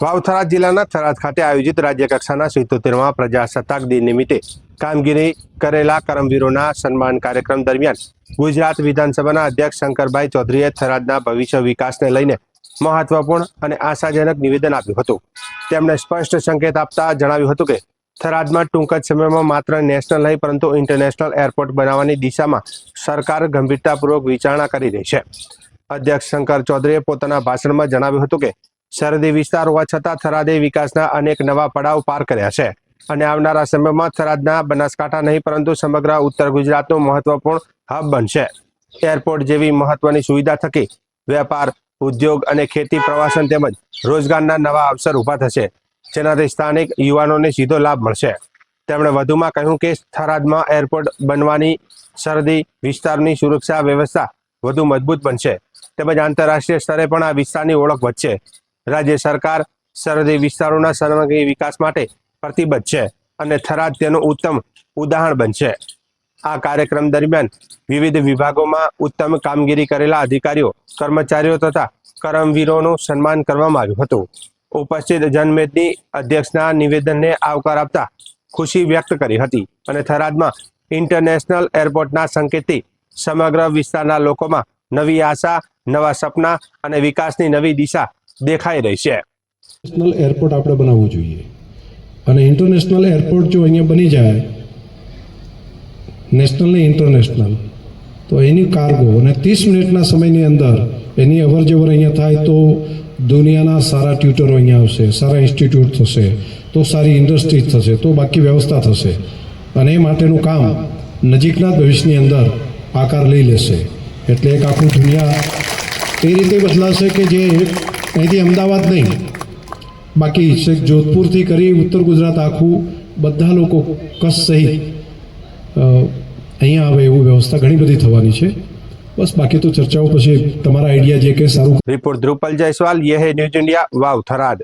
વાવ થરાદ જિલ્લાના થરાદ ખાતે આયોજિત રાજ્ય કક્ષાના 77મા પ્રજાસત્તાક દિન નિમિત્તે કામગીરી કરેલા કરમવીરોના સન્માન કાર્યક્રમ દરમિયાન ગુજરાત વિધાનસભાના અધ્યક્ષ શંકરભાઈ ચૌધરીએ થરાદના ભવિષ્ય વિકાસને લઈને મહત્વપૂર્ણ અને આશાજનક નિવેદન આપ્યું હતું। તેમણે સ્પષ્ટ સંકેત આપતા જણાવ્યું હતું કે થરાદમાં ટૂંક જ સમયમાં માત્ર નેશનલ નહીં પરંતુ ઇન્ટરનેશનલ એરપોર્ટ બનાવવાની દિશામાં સરકાર ગંભીરતાપૂર્વક વિચારણા કરી રહી છે। અધ્યક્ષ શંકર ચૌધરીએ પોતાના ભાષણમાં જણાવ્યું હતું કે સરહદી વિસ્તાર હોવા છતાં થરાદે વિકાસના અનેક નવા પડાવ પાર કર્યા છે અને આવનારા સમયમાં થરાદના બનાસકાંઠા નહીં પરંતુ સમગ્ર ઉત્તર ગુજરાતનું મહત્વપૂર્ણ હબ બનશે। એરપોર્ટ જેવી મહત્વની સુવિધા થકી વેપાર, ઉદ્યોગ અને ખેતી, પ્રવાસન તેમજ રોજગારના નવા અવસર ઊભા થશે, જેનાથી સ્થાનિક યુવાનોને સીધો લાભ મળશે। તેમણે વધુમાં કહ્યું કે થરાદમાં એરપોર્ટ બનવાની સરહદી વિસ્તારની સુરક્ષા વ્યવસ્થા વધુ મજબૂત બનશે તેમજ આંતરરાષ્ટ્રીય સ્તરે પણ આ વિસ્તારની ઓળખ વધશે। રાજ્ય સરકાર સરહદી વિસ્તારોના સર્વાંગી વિકાસ માટે પ્રતિબદ્ધ છે અને થરાદ તેનું ઉત્તમ ઉદાહરણ બનશે। આ કાર્યક્રમ દરમિયાન વિવિધ વિભાગોમાં ઉત્તમ કામગીરી કરેલા અધિકારીઓ, કર્મચારીઓ તથા કરમવીરોનું સન્માન કરવામાં આવ્યું હતું। ઉપસ્થિત જનમેદની અધ્યક્ષના નિવેદનને આવકાર આપતા ખુશી વ્યક્ત કરી હતી અને થરાદમાં ઇન્ટરનેશનલ એરપોર્ટના સંકેતથી સમગ્ર વિસ્તારના લોકોમાં નવી આશા, નવા સપના અને વિકાસની નવી દિશા દેખાઈ રહી છે। નેશનલ એરપોર્ટ આપણે બનાવવું જોઈએ અને ઇન્ટરનેશનલ એરપોર્ટ જો અહીંયા બની જાય, નેશનલ ને ઇન્ટરનેશનલ, તો એની કાર્ગો અને 30 મિનિટના સમયની અંદર એની અવરજવર અહીંયા થાય તો દુનિયાના સારા ટ્યુટરો અહીંયા આવશે, સારા ઇન્સ્ટિટ્યૂટ થશે, તો સારી ઇન્ડસ્ટ્રી થશે, તો બાકી વ્યવસ્થા થશે અને એ માટેનું કામ નજીકના ભવિષ્યની અંદર આકાર લઈ લેશે। એટલે એક આખું દુનિયા એ રીતે બદલાશે કે જે અહીંથી અમદાવાદ નહીં, બાકી છેક જોધપુરથી કરી ઉત્તર ગુજરાત આખું બધા લોકો કચ્છ સહિત અહીંયા આવે એવું વ્યવસ્થા ઘણી બધી થવાની છે। બસ બાકી તો ચર્ચાઓ પછી તમારા આઈડિયા જે કે સારું। રિપોર્ટ ધ્રુપલ જયસ્વાલ, યે હે ન્યૂઝ ઇન્ડિયા, વાવ થરાદ।